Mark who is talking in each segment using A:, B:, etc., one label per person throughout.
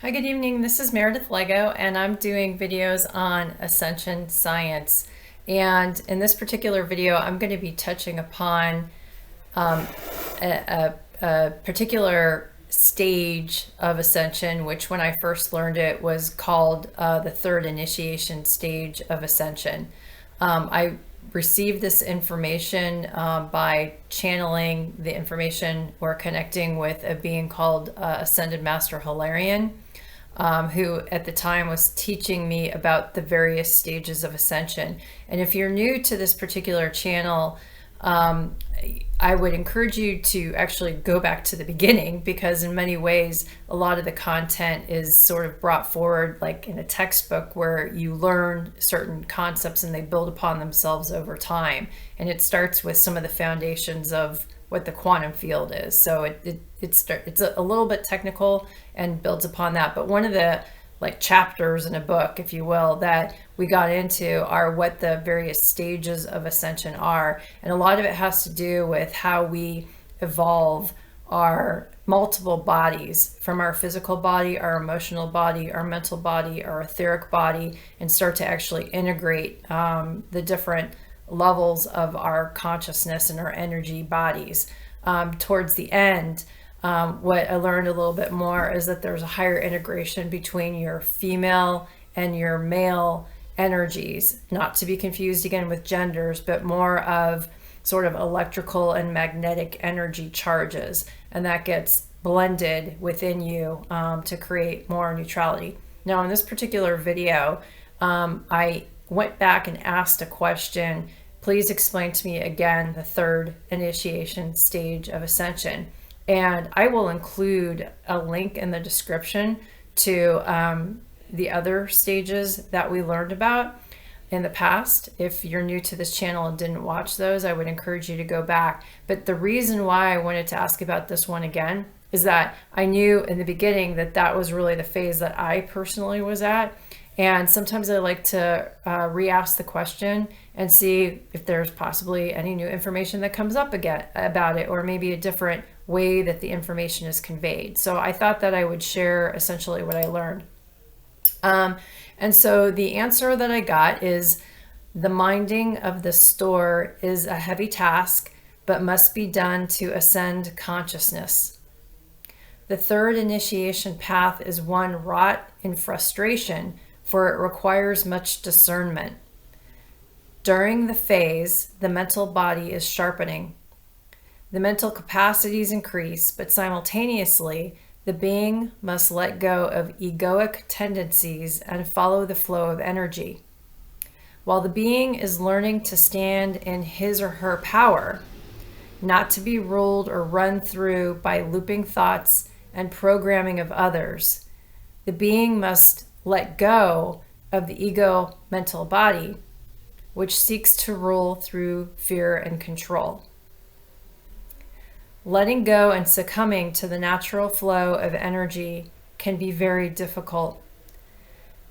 A: Hi, good evening. This is Meredith Lego, and I'm doing videos on Ascension science. And in this particular video, I'm going to be touching upon um, a particular stage of Ascension, which when I first learned it was called the third initiation stage of Ascension. I received this information by channeling the information or connecting with a being called Ascended Master Hilarion, who at the time was teaching me about the various stages of ascension. And if you're new to this particular channel, I would encourage you to actually go back to the beginning, because in many ways, a lot of the content is sort of brought forward like in a textbook where you learn certain concepts and they build upon themselves over time. And it starts with some of the foundations of what the quantum field is. So it's a little bit technical and builds upon that. But one of the like chapters in a book, if you will, that we got into are what the various stages of ascension are. And a lot of it has to do with how we evolve our multiple bodies, from our physical body, our emotional body, our mental body, our etheric body, and start to actually integrate the different levels of our consciousness and our energy bodies. Towards the end, what I learned a little bit more is that there's a higher integration between your female and your male energies, not to be confused again with genders, but more of sort of electrical and magnetic energy charges, and that gets blended within you to create more neutrality. Now, in this particular video, I went back and asked a question: please explain to me again the third initiation stage of ascension. And I will include a link in the description to the other stages that we learned about in the past. If you're new to this channel and didn't watch those, I would encourage you to go back. But the reason why I wanted to ask about this one again is that I knew in the beginning that that was really the phase that I personally was at. And sometimes I like to re-ask the question and see if there's possibly any new information that comes up again about it, or maybe a different way that the information is conveyed. So I thought that I would share essentially what I learned. And so the answer that I got is: the minding of the store is a heavy task, but must be done to ascend consciousness. The third initiation path is one wrought in frustration, for it requires much discernment. During the phase, the mental body is sharpening. The mental capacities increase, but simultaneously, the being must let go of egoic tendencies and follow the flow of energy. While the being is learning to stand in his or her power, not to be ruled or run through by looping thoughts and programming of others, the being must let go of the ego mental body, which seeks to rule through fear and control. Letting go and succumbing to the natural flow of energy can be very difficult.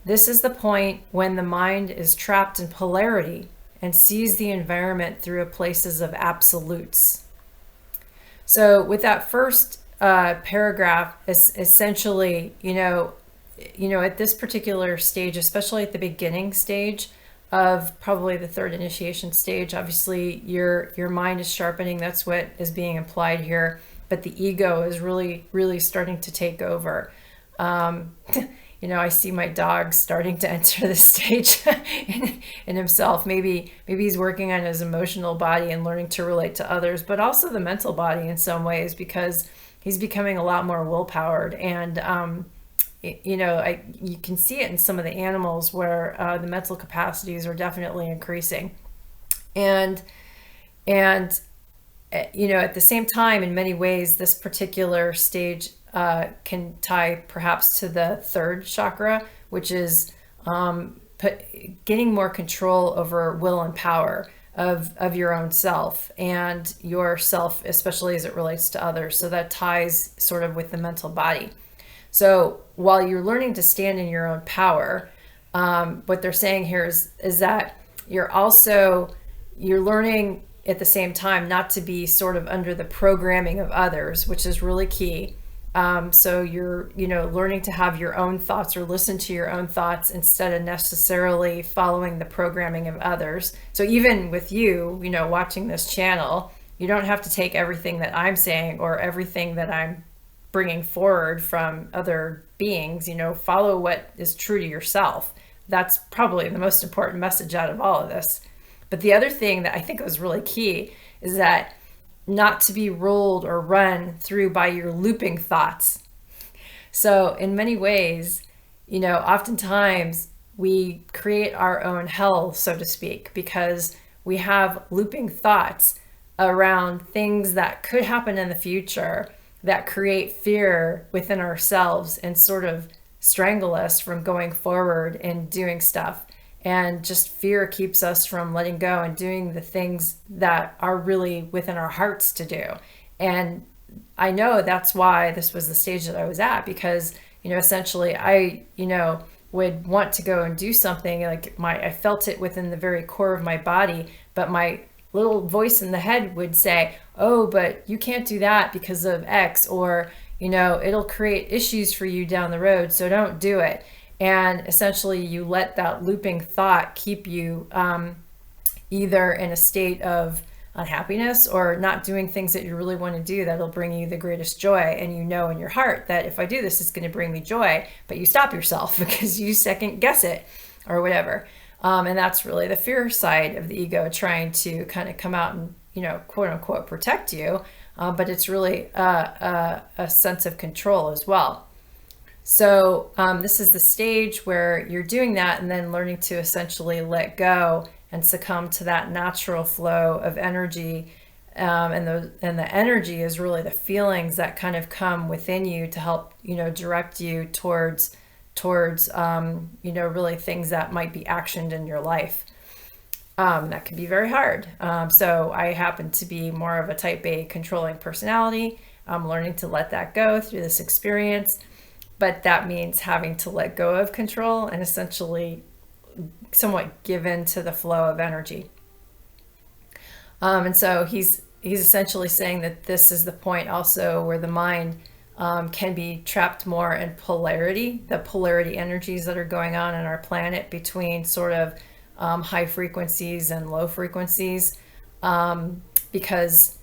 A: This is the point when the mind is trapped in polarity and sees the environment through places of absolutes. So with that first paragraph, is essentially, at this particular stage, especially at the beginning stage of probably the third initiation stage, obviously your mind is sharpening. That's what is being implied here. But the ego is really, really starting to take over. I see my dog starting to enter the stage in himself. Maybe he's working on his emotional body and learning to relate to others, but also the mental body in some ways, because he's becoming a lot more willpowered. And you can see it in some of the animals where the mental capacities are definitely increasing. And at the same time, in many ways, this particular stage can tie perhaps to the third chakra, which is getting more control over will and power of your own self and yourself, especially as it relates to others. So that ties sort of with the mental body. So while you're learning to stand in your own power, what they're saying here is that you're learning at the same time not to be sort of under the programming of others, which is really key, So you're, learning to have your own thoughts or listen to your own thoughts instead of necessarily following the programming of others. So even with you, watching this channel, you don't have to take everything that I'm saying or everything that I'm bringing forward from other beings. Follow what is true to yourself. That's probably the most important message out of all of this. But the other thing that I think was really key is that not to be ruled or run through by your looping thoughts. So in many ways, oftentimes we create our own hell, so to speak, because we have looping thoughts around things that could happen in the future that create fear within ourselves and sort of strangle us from going forward and doing stuff. And just fear keeps us from letting go and doing the things that are really within our hearts to do. And I know that's why this was the stage that I was at, because, essentially I, would want to go and do something like I felt it within the very core of my body, but my little voice in the head would say, oh, but you can't do that because of X, or, it'll create issues for you down the road, so don't do it. And essentially you let that looping thought keep you either in a state of unhappiness or not doing things that you really want to do that'll bring you the greatest joy. And in your heart that if I do this, it's going to bring me joy, but you stop yourself because you second guess it or whatever. And that's really the fear side of the ego trying to kind of come out and, quote unquote, protect you. But it's really a sense of control as well. So this is the stage where you're doing that and then learning to essentially let go and succumb to that natural flow of energy. And the energy is really the feelings that kind of come within you to help, direct you towards really things that might be actioned in your life. That can be very hard. So I happen to be more of a type A controlling personality. I'm learning to let that go through this experience. But that means having to let go of control and essentially somewhat give in to the flow of energy. And so he's essentially saying that this is the point also where the mind can be trapped more in polarity, the polarity energies that are going on in our planet between sort of high frequencies and low frequencies. Because,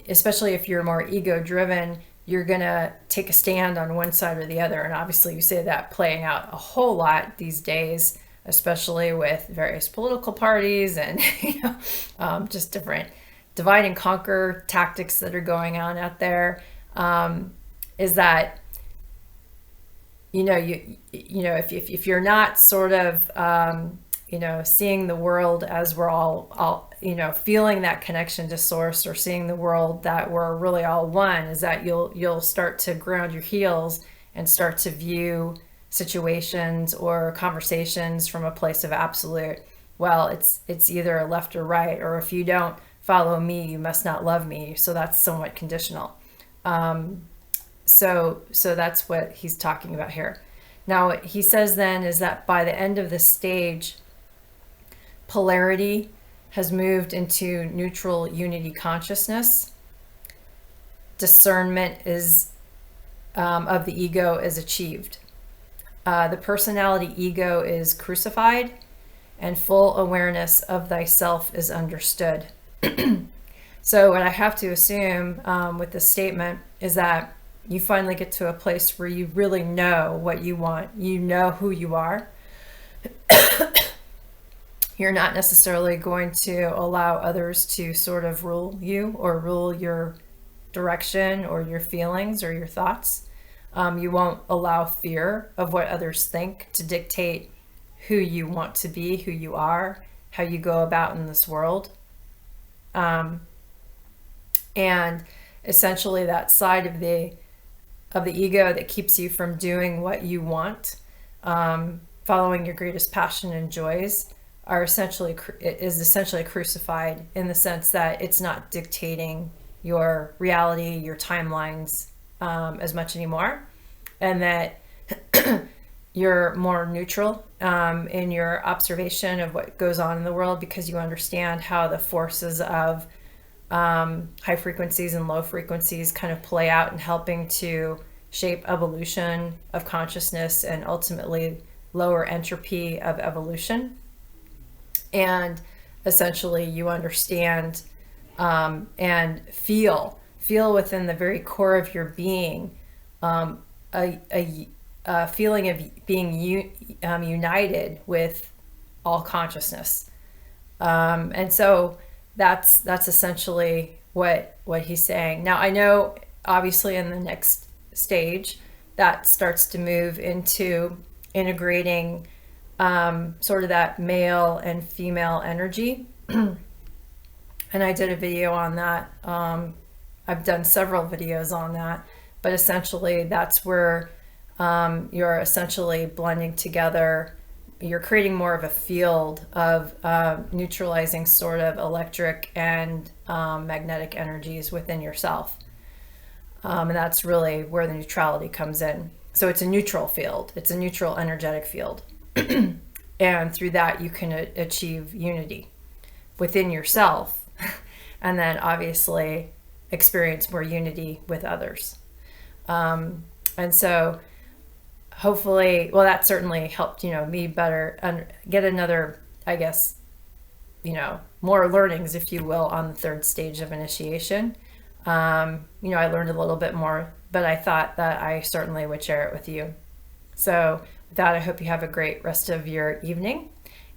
A: especially if you're more ego driven, you're going to take a stand on one side or the other. And obviously you see that playing out a whole lot these days, especially with various political parties and, just different divide and conquer tactics that are going on out there. Is that, if you're not sort of, seeing the world as we're all feeling that connection to source, or seeing the world that we're really all one, is that you'll start to ground your heels and start to view situations or conversations from a place of absolute. Well, it's either left or right, or if you don't follow me, you must not love me. So that's somewhat conditional. So that's what he's talking about here. Now, what he says then is that by the end of this stage, polarity has moved into neutral unity consciousness. Discernment of the ego is achieved. The personality ego is crucified, and full awareness of thyself is understood. So what I have to assume with this statement is that you finally get to a place where you really know what you want. You know who you are. You're not necessarily going to allow others to sort of rule you or rule your direction or your feelings or your thoughts. You won't allow fear of what others think to dictate who you want to be, who you are, how you go about in this world. And essentially that side of the ego that keeps you from doing what you want, following your greatest passion and joys, is essentially crucified, in the sense that it's not dictating your reality, your timelines as much anymore, and that you're more neutral in your observation of what goes on in the world, because you understand how the forces of high frequencies and low frequencies kind of play out in helping to shape evolution of consciousness and ultimately lower entropy of evolution. And essentially you understand and feel within the very core of your being a feeling of being united with all consciousness. And so that's essentially what he's saying. Now I know obviously in the next stage that starts to move into integrating sort of that male and female energy. And I did a video on that. I've done several videos on that, but essentially that's where you're essentially blending together. You're creating more of a field of neutralizing sort of electric and magnetic energies within yourself. And that's really where the neutrality comes in. So it's a neutral field. It's a neutral energetic field. And through that, you can achieve unity within yourself. And then obviously experience more unity with others. And so hopefully, well, that certainly helped, me better and get another, I guess, more learnings, if you will, on the third stage of initiation. I learned a little bit more, but I thought that I certainly would share it with you. So with that, I hope you have a great rest of your evening,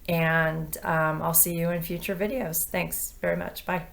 A: and I'll see you in future videos. Thanks very much. Bye.